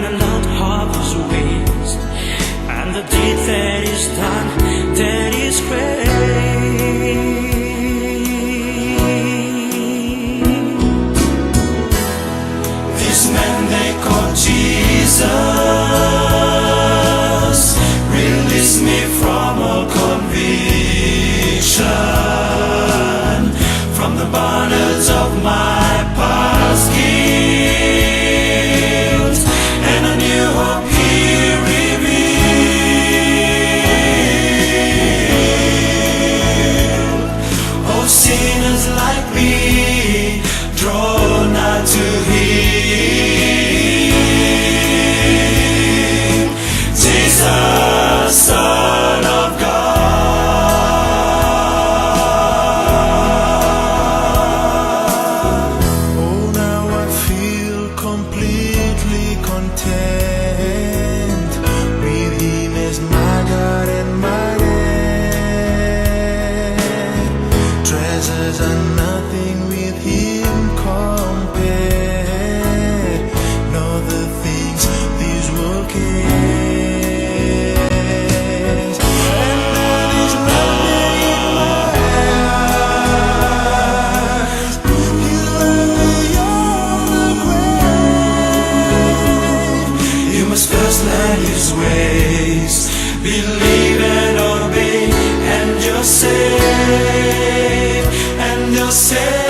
and not half his ways, and the deed that is done, that is great. This man they call Jesus released me from all conviction, from the bondage of my past guilt, and a new hope He revealed. Oh, sinners like me, draw nigh to Him, Jesus, Son of God. Oh, now I feel completely content with Him as my God and my dad. Treasures are nothing with Him compared, nor the things this world cares. And there is nothing in my eyes. His love beyond the grave. You must first learn His ways, believe and obey, and you're saved, and you're saved.